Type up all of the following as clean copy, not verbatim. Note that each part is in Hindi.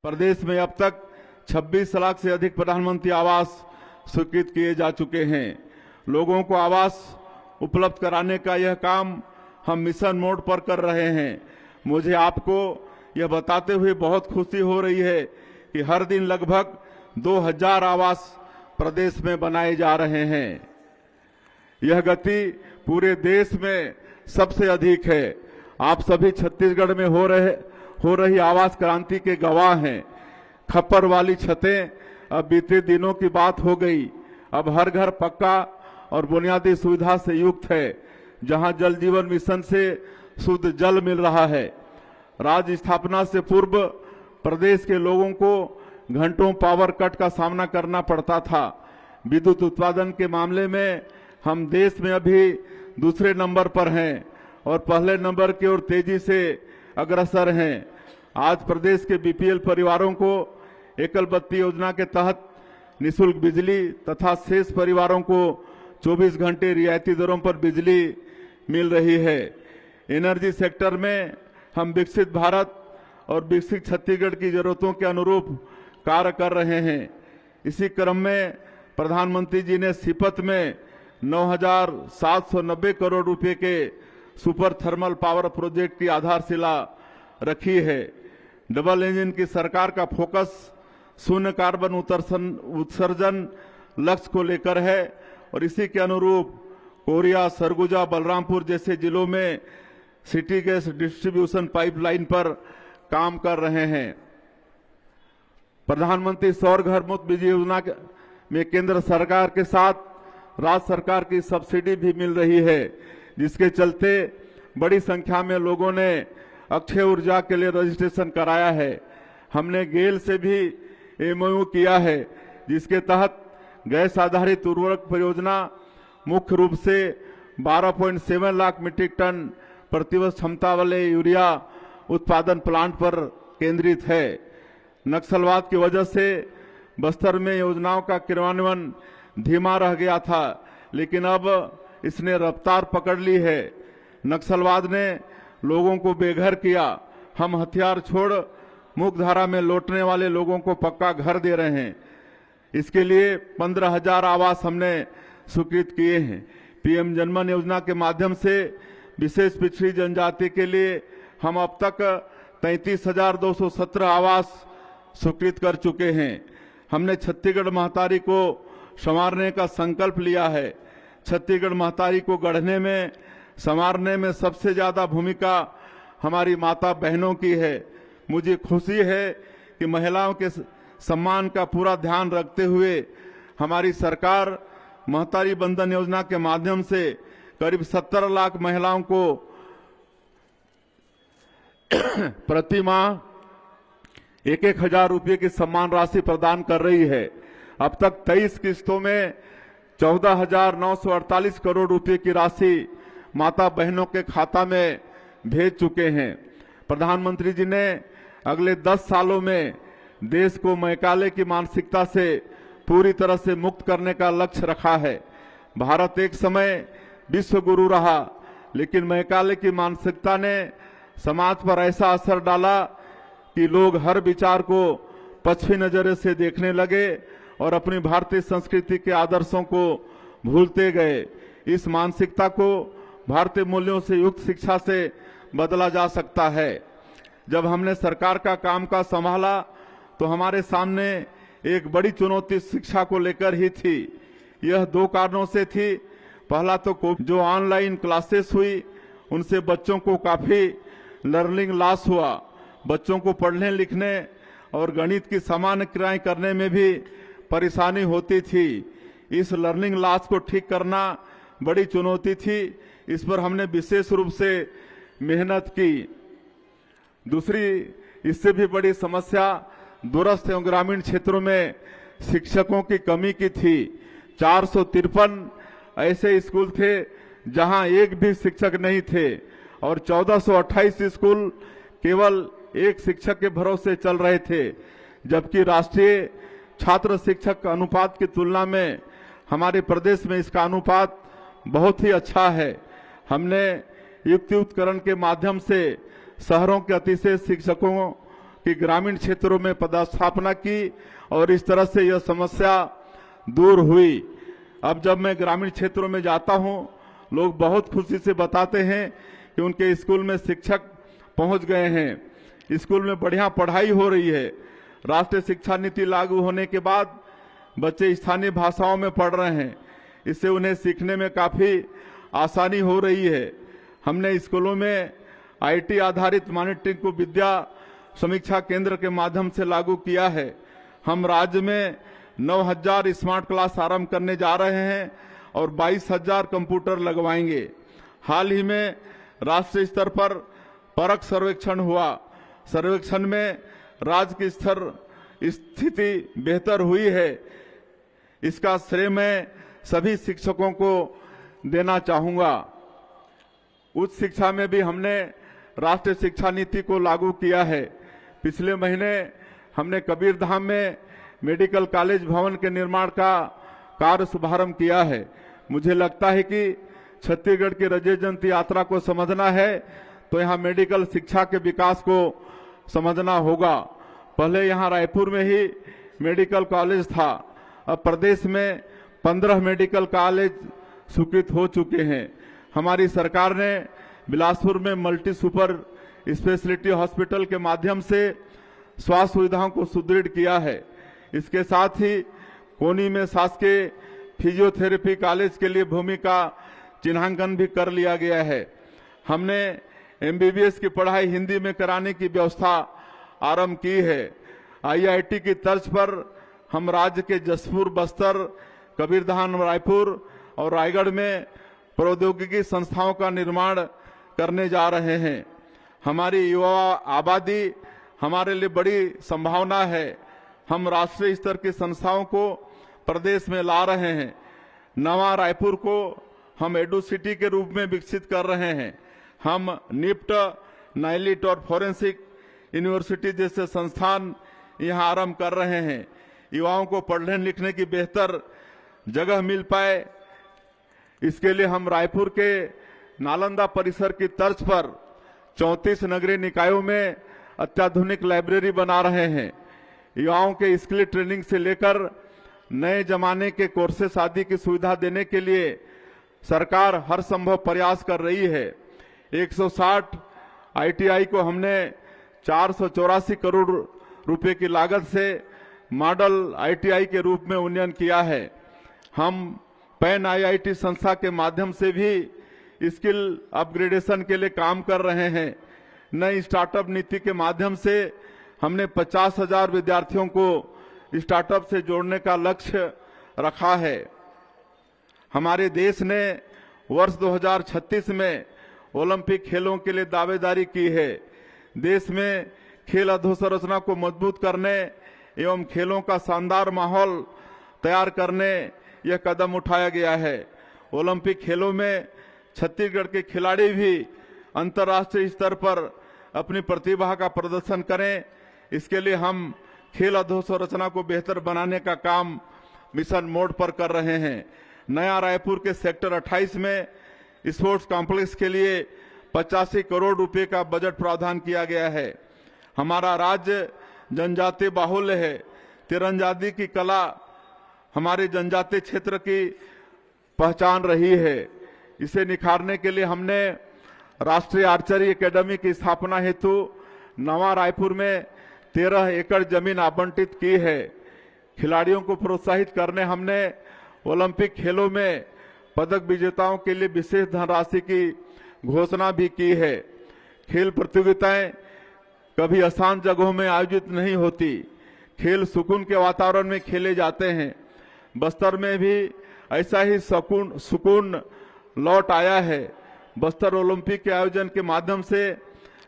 प्रदेश में अब तक 26 लाख से अधिक प्रधानमंत्री आवास स्वीकृत किए जा चुके हैं। लोगों को आवास उपलब्ध कराने का यह काम हम मिशन मोड पर कर रहे हैं। मुझे आपको यह बताते हुए बहुत खुशी हो रही है कि हर दिन लगभग 2000 आवास प्रदेश में बनाए जा रहे हैं। यह गति पूरे देश में सबसे अधिक है। आप सभी छत्तीसगढ़ में हो रही आवास क्रांति के गवाह हैं। खप्पर वाली छतें अब बीते दिनों की बात हो गई। अब हर घर पक्का और बुनियादी सुविधा से युक्त है, जहां जल जीवन मिशन से शुद्ध जल मिल रहा है। राज्य स्थापना से पूर्व प्रदेश के लोगों को घंटों पावर कट का सामना करना पड़ता था। विद्युत उत्पादन के मामले में हम देश में अभी दूसरे नंबर पर हैं और पहले नंबर की ओर तेजी से अग्रसर हैं। आज प्रदेश के बीपीएल परिवारों को एकल बत्ती योजना के तहत निःशुल्क बिजली तथा शेष परिवारों को 24 घंटे रियायती दरों पर बिजली मिल रही है। एनर्जी सेक्टर में हम विकसित भारत और विकसित छत्तीसगढ़ की जरूरतों के अनुरूप कार्य कर रहे हैं। इसी क्रम में प्रधानमंत्री जी ने सीपत में 9,790 करोड़ रुपए के सुपर थर्मल पावर प्रोजेक्ट की आधारशिला रखी है। डबल इंजन की सरकार का फोकस शून्य कार्बन उत्सर्जन लक्ष्य को लेकर है और इसी के अनुरूप कोरिया, सरगुजा, बलरामपुर जैसे जिलों में सिटी गैस डिस्ट्रीब्यूशन पाइपलाइन पर काम कर रहे हैं। प्रधानमंत्री सौर घर मुफ्त बिजली योजना में केंद्र सरकार के साथ राज्य सरकार की सब्सिडी भी मिल रही है, जिसके चलते बड़ी संख्या में लोगों ने अक्षय ऊर्जा के लिए रजिस्ट्रेशन कराया है। हमने गेल से भी एमओयू किया है, जिसके तहत गैस आधारित उर्वरक परियोजना मुख्य रूप से 12.7 लाख मीट्रिक टन प्रतिवर्ष क्षमता वाले यूरिया उत्पादन प्लांट पर केंद्रित है। नक्सलवाद की वजह से बस्तर में योजनाओं का क्रियान्वयन धीमा रह गया था, लेकिन अब इसने रफ्तार पकड़ ली है। नक्सलवाद ने लोगों को बेघर किया। हम हथियार छोड़ मुख्यधारा में लौटने वाले लोगों को पक्का घर दे रहे हैं। इसके लिए 15,000 आवास हमने स्वीकृत किए हैं। पीएम जनमन योजना के माध्यम से विशेष पिछड़ी जनजाति के लिए हम अब तक 33,217 आवास स्वीकृत कर चुके हैं। हमने छत्तीसगढ़ महतारी को संवारने का संकल्प लिया है। छत्तीसगढ़ महतारी को गढ़ने में, संवारने में सबसे ज्यादा भूमिका हमारी माता बहनों की है। मुझे खुशी है कि महिलाओं के सम्मान का पूरा ध्यान रखते हुए हमारी सरकार महतारी बंधन योजना के माध्यम से करीब 70 लाख महिलाओं को प्रति माह 1,000 रुपये की सम्मान राशि प्रदान कर रही है। अब तक 23 किस्तों में 14,948 करोड़ रुपए की राशि माता बहनों के खाता में भेज चुके हैं। प्रधानमंत्री जी ने अगले 10 सालों में देश को मैकाले की मानसिकता से पूरी तरह से मुक्त करने का लक्ष्य रखा है। भारत एक समय विश्व गुरु रहा, लेकिन मैकाले की मानसिकता ने समाज पर ऐसा असर डाला कि लोग हर विचार को पश्चिमी नजरिए से देखने लगे और अपनी भारतीय संस्कृति के आदर्शों को भूलते गए। इस मानसिकता को भारतीय मूल्यों से युक्त शिक्षा से बदला जा सकता है। जब हमने सरकार का कामकाज संभाला तो हमारे सामने एक बड़ी चुनौती शिक्षा को लेकर ही थी। यह 2 कारणों से थी। पहला तो जो ऑनलाइन क्लासेस हुई उनसे बच्चों को काफी लर्निंग लॉस हुआ। बच्चों को पढ़ने लिखने और गणित की सामान्य क्रियाएं करने में भी परेशानी होती थी। इस लर्निंग लॉस को ठीक करना बड़ी चुनौती थी। इस पर हमने विशेष रूप से मेहनत की। दूसरी इससे भी बड़ी समस्या दूरस्थ एवं ग्रामीण क्षेत्रों में शिक्षकों की कमी की थी। 453 ऐसे स्कूल थे जहां एक भी शिक्षक नहीं थे और 1428 स्कूल केवल एक शिक्षक के भरोसे चल रहे थे, जबकि राष्ट्रीय छात्र शिक्षक अनुपात की तुलना में हमारे प्रदेश में इसका अनुपात बहुत ही अच्छा है। हमने युक्तियुक्तकरण के माध्यम से शहरों के अतिशय शिक्षकों कि ग्रामीण क्षेत्रों में पदस्थापना की और इस तरह से यह समस्या दूर हुई। अब जब मैं ग्रामीण क्षेत्रों में जाता हूं, लोग बहुत खुशी से बताते हैं कि उनके स्कूल में शिक्षक पहुंच गए हैं, स्कूल में बढ़िया पढ़ाई हो रही है। राष्ट्रीय शिक्षा नीति लागू होने के बाद बच्चे स्थानीय भाषाओं में पढ़ रहे हैं, इससे उन्हें सीखने में काफी आसानी हो रही है। हमने स्कूलों में IT आधारित मॉनिटरिंग को विद्या समीक्षा केंद्र के माध्यम से लागू किया है। हम राज्य में 9,000 स्मार्ट क्लास आरंभ करने जा रहे हैं और 22,000 कंप्यूटर लगवाएंगे। हाल ही में राष्ट्रीय स्तर पर परख सर्वेक्षण हुआ। सर्वेक्षण में राज्य की स्थिति बेहतर हुई है। इसका श्रेय मैं सभी शिक्षकों को देना चाहूंगा। उच्च शिक्षा में भी हमने राष्ट्रीय शिक्षा नीति को लागू किया है। पिछले महीने हमने कबीरधाम में मेडिकल कॉलेज भवन के निर्माण का कार्य शुभारंभ किया है। मुझे लगता है कि छत्तीसगढ़ की रजय जयंती यात्रा को समझना है तो यहाँ मेडिकल शिक्षा के विकास को समझना होगा। पहले यहाँ रायपुर में ही मेडिकल कॉलेज था, अब प्रदेश में 15 मेडिकल कॉलेज स्वीकृत हो चुके हैं। हमारी सरकार ने बिलासपुर में मल्टी सुपर स्पेशलिटी हॉस्पिटल के माध्यम से स्वास्थ्य सुविधाओं को सुदृढ़ किया है। इसके साथ ही कोनी में शासकीय फिजियोथेरेपी कॉलेज के लिए भूमि का चिन्हांकन भी कर लिया गया है। हमने MBBS की पढ़ाई हिंदी में कराने की व्यवस्था आरंभ की है। IIT की तर्ज पर हम राज्य के जसपुर, बस्तर, कबीरधाम, रायपुर और रायगढ़ में प्रौद्योगिकी संस्थाओं का निर्माण करने जा रहे हैं। हमारी युवा आबादी हमारे लिए बड़ी संभावना है। हम राष्ट्रीय स्तर की संस्थाओं को प्रदेश में ला रहे हैं। नवा रायपुर को हम एडू सिटी के रूप में विकसित कर रहे हैं। हम निफ्ट, नाइलिट और फोरेंसिक यूनिवर्सिटी जैसे संस्थान यहां आरंभ कर रहे हैं। युवाओं को पढ़ने लिखने की बेहतर जगह मिल पाए, इसके लिए हम रायपुर के नालंदा परिसर की तर्ज पर 34 नगरीय निकायों में अत्याधुनिक लाइब्रेरी बना रहे हैं। युवाओं के स्किल ट्रेनिंग से लेकर नए जमाने के कोर्सेस आदि की सुविधा देने के लिए सरकार हर संभव प्रयास कर रही है। 160 ITI को हमने 484 करोड़ रुपए की लागत से मॉडल ITI के रूप में उन्नयन किया है। हम पैन IIT संस्था के माध्यम से भी स्किल अपग्रेडेशन के लिए काम कर रहे हैं। नई स्टार्टअप नीति के माध्यम से हमने 50,000 विद्यार्थियों को स्टार्टअप से जोड़ने का लक्ष्य रखा है। हमारे देश ने वर्ष 2036 में ओलंपिक खेलों के लिए दावेदारी की है। देश में खेल अधोसंरचना को मजबूत करने एवं खेलों का शानदार माहौल तैयार करने यह कदम उठाया गया है। ओलंपिक खेलों में छत्तीसगढ़ के खिलाड़ी भी अंतर्राष्ट्रीय स्तर पर अपनी प्रतिभा का प्रदर्शन करें, इसके लिए हम खेल अधोसंरचना को बेहतर बनाने का काम मिशन मोड पर कर रहे हैं। नया रायपुर के सेक्टर 28 में स्पोर्ट्स कॉम्प्लेक्स के लिए 85 करोड़ रुपए का बजट प्रावधान किया गया है। हमारा राज्य जनजातीय बाहुल्य है। तीरंदाजी की कला हमारे जनजातीय क्षेत्र की पहचान रही है। इसे निखारने के लिए हमने राष्ट्रीय आर्चरी एकेडमी की स्थापना हेतु नवा रायपुर में 13 एकड़ जमीन आवंटित की है। खिलाड़ियों को प्रोत्साहित करने हमने ओलंपिक खेलों में पदक विजेताओं के लिए विशेष धनराशि की घोषणा भी की है। खेल प्रतियोगिताएं कभी आसान जगहों में आयोजित नहीं होती। खेल सुकून के वातावरण में खेले जाते हैं। बस्तर में भी ऐसा ही सुकून लौट आया है। बस्तर ओलंपिक के आयोजन के माध्यम से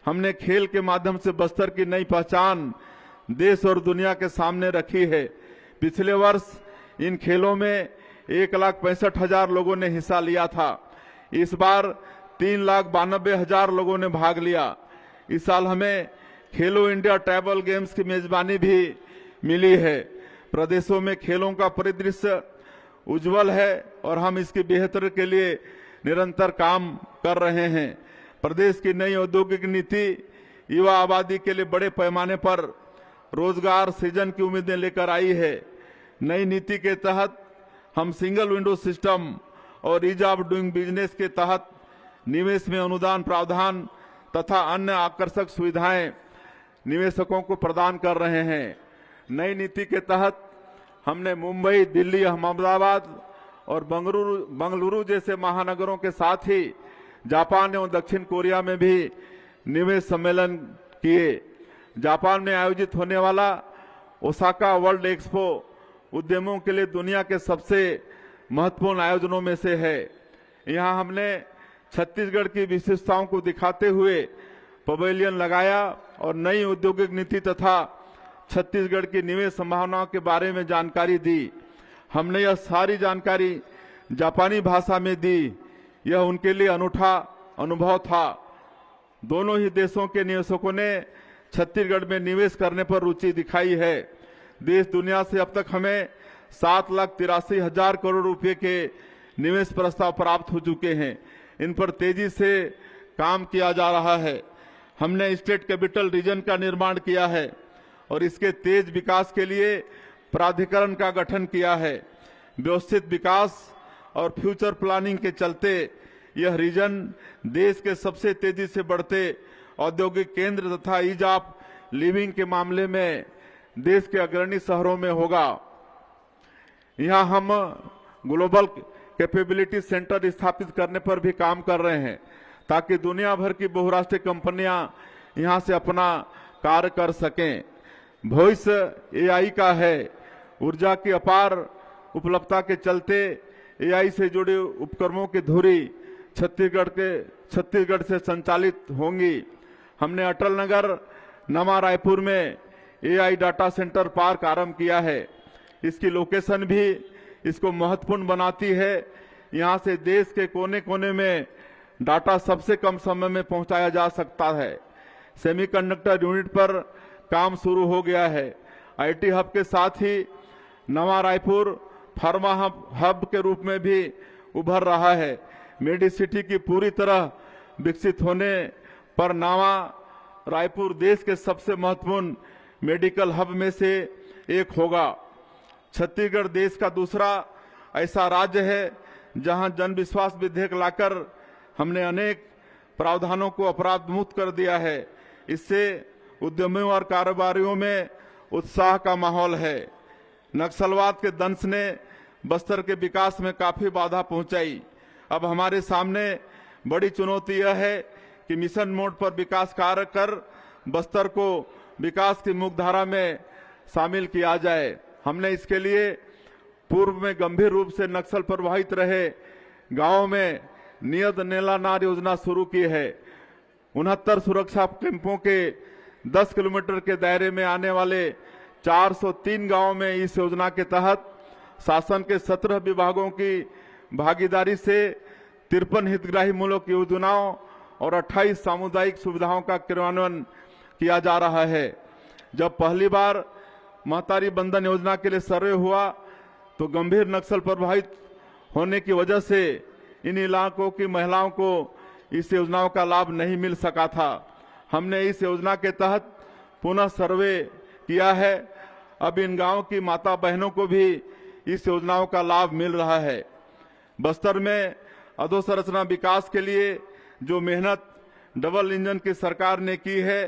हमने खेल के माध्यम से बस्तर की नई पहचान देश और दुनिया के सामने रखी है। पिछले वर्ष इन खेलों में 1,65,000 लोगों ने हिस्सा लिया था। इस बार 3,92,000 लोगों ने भाग लिया। इस साल हमें खेलो इंडिया ट्राइबल गेम्स की मेजबानी भी मिली है। प्रदेशों में खेलों का परिदृश्य उज्जवल है और हम इसकी बेहतर के लिए निरंतर काम कर रहे हैं। प्रदेश की नई औद्योगिक नीति युवा आबादी के लिए बड़े पैमाने पर रोजगार सृजन की उम्मीदें लेकर आई है। नई नीति के तहत हम सिंगल विंडो सिस्टम और ईज ऑफ डूइंग बिजनेस के तहत निवेश में अनुदान प्रावधान तथा अन्य आकर्षक सुविधाएं निवेशकों को प्रदान कर रहे हैं। नई नीति के तहत हमने मुंबई, दिल्ली, अहमदाबाद और बंगलुरु जैसे महानगरों के साथ ही जापान एवं दक्षिण कोरिया में भी निवेश सम्मेलन किए। जापान में आयोजित होने वाला ओसाका वर्ल्ड एक्सपो उद्यमों के लिए दुनिया के सबसे महत्वपूर्ण आयोजनों में से है। यहां हमने छत्तीसगढ़ की विशेषताओं को दिखाते हुए पवेलियन लगाया और नई औद्योगिक नीति तथा छत्तीसगढ़ की निवेश संभावनाओं के बारे में जानकारी दी। हमने यह सारी जानकारी जापानी भाषा में दी। यह उनके लिए अनूठा अनुभव था। दोनों ही देशों के निवेशकों ने छत्तीसगढ़ में निवेश करने पर रुचि दिखाई है। देश दुनिया से अब तक हमें 7,83,000 करोड़ रुपए के निवेश प्रस्ताव प्राप्त हो चुके हैं। इन पर तेजी से काम किया जा रहा है। हमने स्टेट कैपिटल रीजन का निर्माण किया है और इसके तेज विकास के लिए प्राधिकरण का गठन किया है। व्यवस्थित विकास और फ्यूचर प्लानिंग के चलते यह रीजन देश के सबसे तेजी से बढ़ते औद्योगिक केंद्र तथा ईज ऑफ लिविंग के मामले में देश के अग्रणी शहरों में होगा। यहां हम ग्लोबल कैपेबिलिटी सेंटर स्थापित करने पर भी काम कर रहे हैं ताकि दुनिया भर की बहुराष्ट्रीय कंपनियां यहां से अपना कार्य कर सकें। भविष्य एआई का है। ऊर्जा की अपार उपलब्धता के चलते एआई से जुड़े उपकरणों की धुरी छत्तीसगढ़ से संचालित होंगी। हमने अटल नगर नवा रायपुर में एआई डाटा सेंटर पार्क आरंभ किया है। इसकी लोकेशन भी इसको महत्वपूर्ण बनाती है। यहां से देश के कोने कोने में डाटा सबसे कम समय में पहुंचाया जा सकता है। सेमीकंडक्टर यूनिट पर काम शुरू हो गया है। आईटी हब के साथ ही नवा रायपुर फार्मा हब के रूप में भी उभर रहा है। मेडिसिटी की पूरी तरह विकसित होने पर नवा रायपुर देश के सबसे महत्वपूर्ण मेडिकल हब में से एक होगा। छत्तीसगढ़ देश का दूसरा ऐसा राज्य है जहां जन विश्वास विधेयक लाकर हमने अनेक प्रावधानों को अपराध मुक्त कर दिया है। इससे उद्यमियों और कारोबारियों में उत्साह का माहौल है। नक्सलवाद के दंश ने बस्तर के विकास में काफी बाधा पहुंचाई। अब हमारे सामने बड़ी चुनौती यह है कि मिशन मोड पर विकास कार्य कर बस्तर को विकास की मुख्यधारा में शामिल किया जाए। हमने इसके लिए पूर्व में गंभीर रूप से नक्सल प्रभावित रहे गांवों में नियत नेला नार योजना शुरू की है। 69 सुरक्षा कैंपों के 10 किलोमीटर के दायरे में आने वाले 403 गांवों में इस योजना के तहत शासन के 17 विभागों की भागीदारी से 53 हितग्राही मूलक योजनाओं और 28 सामुदायिक सुविधाओं का क्रियान्वयन किया जा रहा है। जब पहली बार महतारी बंधन योजना के लिए सर्वे हुआ तो गंभीर नक्सल प्रभावित होने की वजह से इन इलाकों की महिलाओं को इस योजनाओं का लाभ नहीं मिल सका था। हमने इस योजना के तहत पुनः सर्वे किया है। अब इन गांवों की माता बहनों को भी इस योजनाओं का लाभ मिल रहा है। बस्तर में अधोसंरचना विकास के लिए जो मेहनत डबल इंजन की सरकार ने की है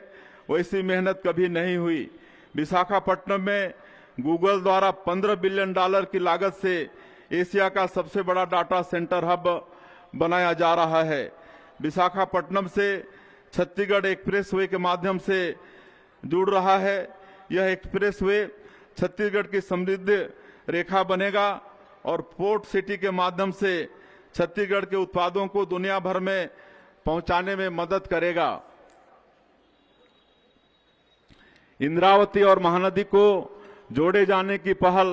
वैसी मेहनत कभी नहीं हुई। विशाखापट्टनम में गूगल द्वारा $15 बिलियन की लागत से एशिया का सबसे बड़ा डाटा सेंटर हब बनाया जा रहा है। विशाखापट्टनम से छत्तीसगढ़ एक्सप्रेसवे के माध्यम से जुड़ रहा है। यह एक्सप्रेसवे छत्तीसगढ़ की समृद्ध रेखा बनेगा और पोर्ट सिटी के माध्यम से छत्तीसगढ़ के उत्पादों को दुनिया भर में पहुंचाने में मदद करेगा। इंद्रावती और महानदी को जोड़े जाने की पहल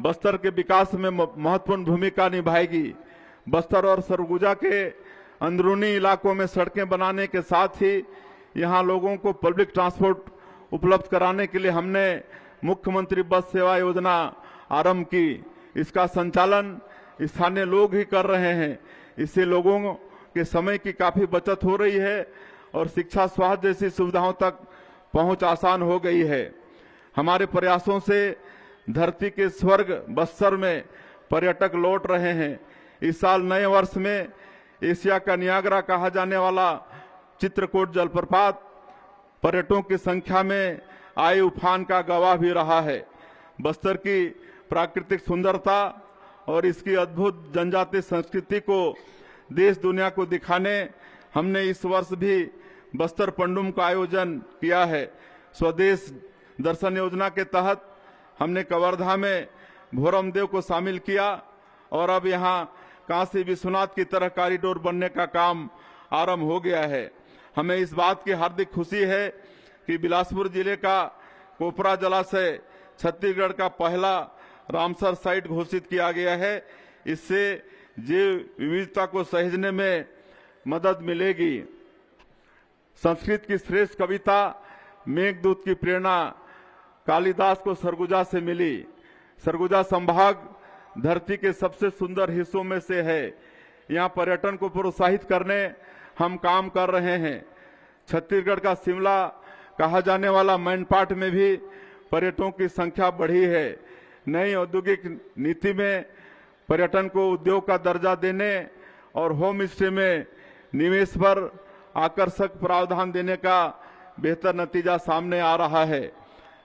बस्तर के विकास में महत्वपूर्ण भूमिका निभाएगी। बस्तर और सरगुजा के अंदरूनी इलाकों में सड़कें बनाने के साथ ही यहां लोगों को पब्लिक ट्रांसपोर्ट उपलब्ध कराने के लिए हमने मुख्यमंत्री बस सेवा योजना आरंभ की। इसका संचालन स्थानीय लोग ही कर रहे हैं। इससे लोगों के समय की काफी बचत हो रही है और शिक्षा स्वास्थ्य जैसी सुविधाओं तक पहुंच आसान हो गई है। हमारे प्रयासों से धरती के स्वर्ग बस्तर में पर्यटक लौट रहे हैं। इस साल नए वर्ष में एशिया का नियाग्रा कहा जाने वाला चित्रकूट जलप्रपात पर्यटकों की संख्या में आए उफान का गवाह भी रहा है। बस्तर की प्राकृतिक सुंदरता और इसकी अद्भुत जनजातीय संस्कृति को देश दुनिया को दिखाने हमने इस वर्ष भी बस्तर पंडुम का आयोजन किया है। स्वदेश दर्शन योजना के तहत हमने कवर्धा में भोरमदेव को शामिल किया और अब यहाँ काशी विश्वनाथ की तरह कॉरिडोर बनने का काम आरंभ हो गया है। हमें इस बात की हार्दिक खुशी है कि बिलासपुर जिले का कोपरा जलाशय छत्तीसगढ़ का पहला रामसर साइट घोषित किया गया है। इससे जैव विविधता को सहेजने में मदद मिलेगी। संस्कृत की श्रेष्ठ कविता मेघदूत की प्रेरणा कालिदास को सरगुजा से मिली। सरगुजा संभाग धरती के सबसे सुंदर हिस्सों में से है। यहाँ पर्यटन को प्रोत्साहित करने हम काम कर रहे हैं। छत्तीसगढ़ का शिमला कहा जाने वाला मैनपाट में भी पर्यटकों की संख्या बढ़ी है। नई औद्योगिक नीति में पर्यटन को उद्योग का दर्जा देने और होम स्टे में निवेश पर आकर्षक प्रावधान देने का बेहतर नतीजा सामने आ रहा है।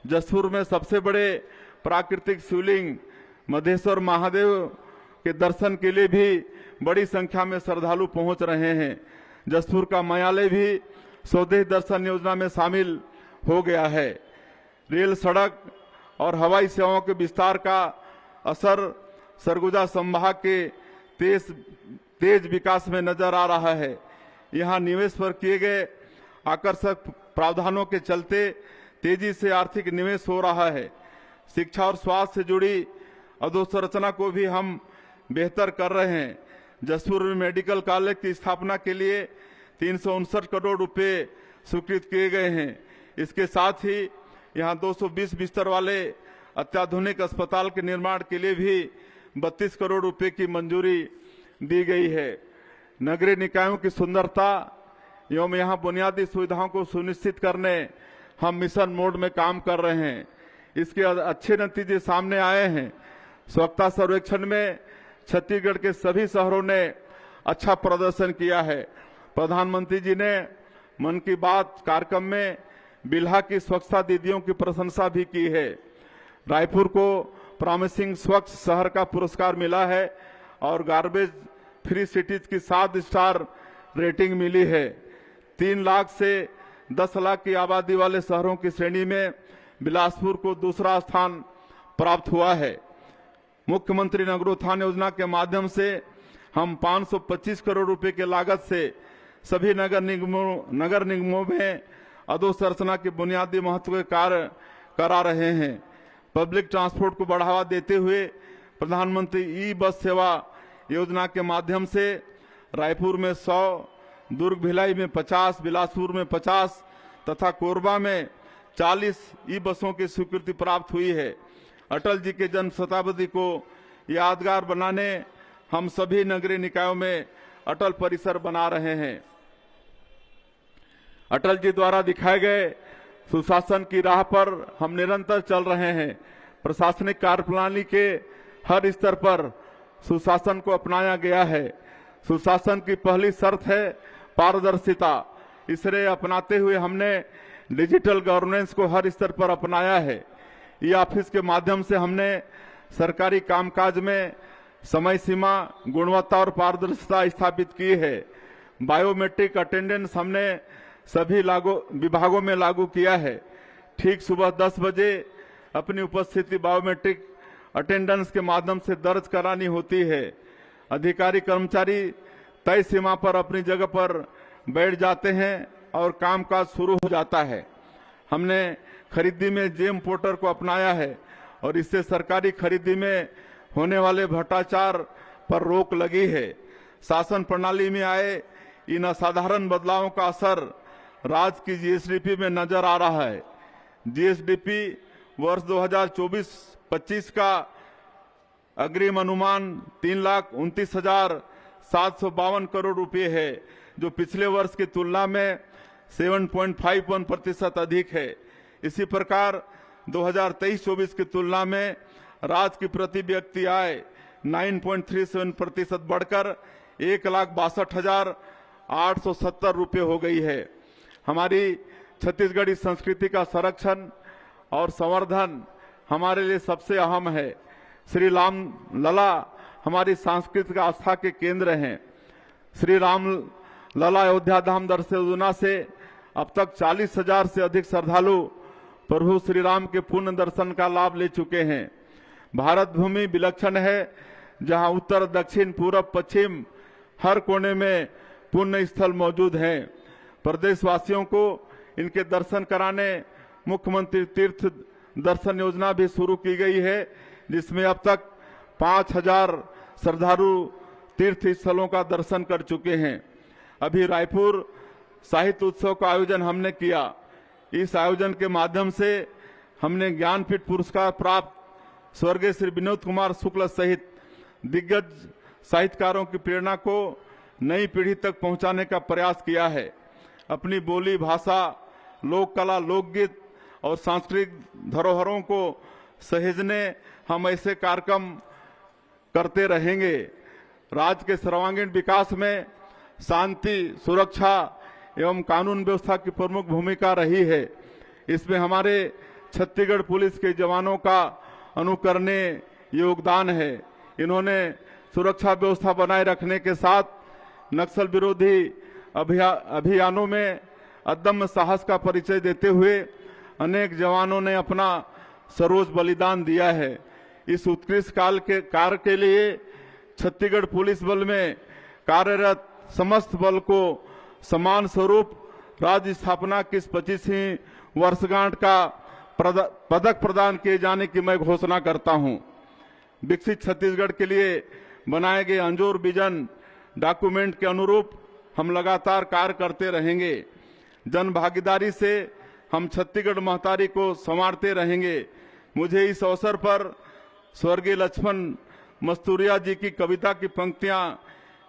जसपुर में सबसे बड़े प्राकृतिक शिवलिंग मधेश्वर महादेव के दर्शन के लिए भी बड़ी संख्या में श्रद्धालु पहुंच रहे हैं। जसपुर का मायालय भी स्वदेश दर्शन योजना में शामिल हो गया है। रेल, सड़क और हवाई सेवाओं के विस्तार का असर सरगुजा संभाग के तेज विकास में नजर आ रहा है। यहाँ निवेश पर किए गए आकर्षक प्रावधानों के चलते तेजी से आर्थिक निवेश हो रहा है। शिक्षा और स्वास्थ्य से जुड़ी अधोसंरचना को भी हम बेहतर कर रहे हैं। जसपुर में मेडिकल कॉलेज की स्थापना के लिए 359 करोड़ रुपए स्वीकृत किए गए हैं। इसके साथ ही यहाँ 220 बिस्तर वाले अत्याधुनिक अस्पताल के निर्माण के लिए भी 32 करोड़ रुपए की मंजूरी दी गई है। नगरीय निकायों की सुंदरता एवं यहाँ बुनियादी सुविधाओं को सुनिश्चित करने हम मिशन मोड में काम कर रहे हैं। इसके अच्छे नतीजे सामने आए हैं। स्वच्छता सर्वेक्षण में छत्तीसगढ़ के सभी शहरों ने अच्छा प्रदर्शन किया है। प्रधानमंत्री जी ने मन की बात कार्यक्रम में बिल्हा की स्वच्छता दीदियों की प्रशंसा भी की है। रायपुर को प्रॉमिसिंग स्वच्छ शहर का पुरस्कार मिला है और गार्बेज फ्री सिटीज की 7 स्टार रेटिंग मिली है। 3 लाख से 10 लाख की आबादी वाले शहरों की श्रेणी में बिलासपुर को दूसरा स्थान प्राप्त हुआ है। मुख्यमंत्री नगरोत्थान योजना के माध्यम से हम 525 करोड़ रुपए की लागत से सभी नगर निगमों में अधोसंरचना के बुनियादी महत्व के कार्य करा रहे हैं। पब्लिक ट्रांसपोर्ट को बढ़ावा देते हुए प्रधानमंत्री ई बस सेवा योजना के माध्यम से रायपुर में 100, दुर्ग भिलाई में 50, बिलासपुर में 50 तथा कोरबा में 40 ई बसों की स्वीकृति प्राप्त हुई है। अटल जी के जन्म शताब्दी को यादगार बनाने हम सभी नगरीय निकायों में अटल परिसर बना रहे हैं। अटल जी द्वारा दिखाए गए सुशासन की राह पर हम निरंतर चल रहे हैं। प्रशासनिक कार्यप्रणाली के हर स्तर पर सुशासन को अपनाया गया है। सुशासन की पहली शर्त है पारदर्शिता। इसे अपनाते हुए हमने डिजिटल गवर्नेंस को हर स्तर पर अपनाया है। ई ऑफिस के माध्यम से हमने सरकारी कामकाज में समय सीमा, गुणवत्ता और पारदर्शिता स्थापित की है। बायोमेट्रिक अटेंडेंस हमने सभी विभागों में लागू किया है। ठीक सुबह 10 बजे अपनी उपस्थिति बायोमेट्रिक अटेंडेंस के माध्यम से दर्ज करानी होती है। अधिकारी कर्मचारी तय सीमा पर अपनी जगह पर बैठ जाते हैं और कामकाज शुरू हो जाता है। हमने खरीदी में जेम पोर्टर को अपनाया है और इससे सरकारी खरीदी में होने वाले भ्रष्टाचार पर रोक लगी है। शासन प्रणाली में आए इन असाधारण बदलावों का असर राज्य की जीएसडीपी में नजर आ रहा है। जीएसडीपी वर्ष 2024-25 का अग्रिम अनुमान 3,29,752 करोड़ रुपए है, जो पिछले वर्ष की तुलना में 7.51% अधिक है। इसी प्रकार 2023-24 की तुलना में राज्य की प्रति व्यक्ति आय 9.37% बढ़कर 1,62,870 रुपये हो गई है। हमारी छत्तीसगढ़ी संस्कृति का संरक्षण और संवर्धन हमारे लिए सबसे अहम है। श्री राम लला हमारी सांस्कृतिक आस्था के केंद्र हैं। श्री राम लला अयोध्या धाम दर्शन योजना से अब तक 40,000 से अधिक श्रद्धालु प्रभु श्री राम के पुण्य दर्शन का लाभ ले चुके हैं। भारत भूमि विलक्षण है, जहां उत्तर, दक्षिण, पूर्व, पश्चिम हर कोने में पुण्य स्थल मौजूद हैं। प्रदेशवासियों को इनके दर्शन कराने मुख्यमंत्री तीर्थ दर्शन योजना भी शुरू की गई है, जिसमें अब तक 5,000 श्रद्धालु तीर्थ स्थलों का दर्शन कर चुके हैं। अभी रायपुर साहित्य उत्सव का आयोजन हमने किया। इस आयोजन के माध्यम से हमने ज्ञानपीठ पुरस्कार प्राप्त स्वर्गीय श्री विनोद कुमार शुक्ल सहित दिग्गज साहित्यकारों की प्रेरणा को नई पीढ़ी तक पहुंचाने का प्रयास किया है। अपनी बोली, भाषा, लोक कला, लोकगीत और सांस्कृतिक धरोहरों को सहेजने हम ऐसे कार्यक्रम करते रहेंगे। राज्य के सर्वांगीण विकास में शांति, सुरक्षा एवं कानून व्यवस्था की प्रमुख भूमिका रही है। इसमें हमारे छत्तीसगढ़ पुलिस के जवानों का अनुकरणीय योगदान है। इन्होंने सुरक्षा व्यवस्था बनाए रखने के साथ नक्सल विरोधी अभियानों में अदम्य साहस का परिचय देते हुए अनेक जवानों ने अपना सर्वोच्च बलिदान दिया है। इस उत्कृष्ट कार्य के लिए छत्तीसगढ़ पुलिस बल में कार्यरत समस्त बल को समान स्वरूप राज्य स्थापना की 25वीं वर्षगांठ का पदक प्रदान किए जाने की मैं घोषणा करता हूं। विकसित छत्तीसगढ़ के लिए बनाए गए अंजोर विजन डॉक्यूमेंट के अनुरूप हम लगातार कार्य करते रहेंगे। जन भागीदारी से हम छत्तीसगढ़ महतारी को संवारते रहेंगे। मुझे इस अवसर पर स्वर्गीय लक्ष्मण मस्तूरिया जी की कविता की पंक्तियां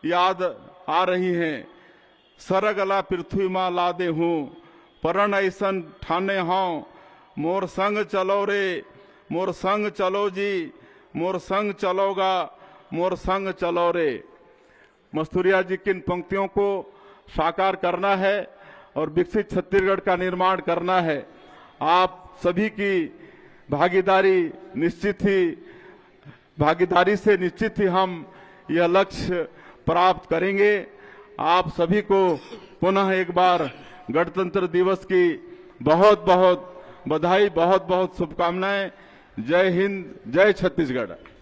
याद आ रही हैं। सरगला पृथ्वी माँ लादे हूँ, परण ऐसन ठाने हों, मोर संग चलो रे, मोर संग चलो जी, मोर संग चलोगा, मोर संग चलो रे। मस्तूरिया जी की इन पंक्तियों को साकार करना है और विकसित छत्तीसगढ़ का निर्माण करना है। आप सभी की भागीदारी से निश्चित ही हम यह लक्ष्य प्राप्त करेंगे। आप सभी को पुनः एक बार गणतंत्र दिवस की बहुत बहुत बधाई, बहुत बहुत शुभकामनाएं। जय हिंद, जय छत्तीसगढ़।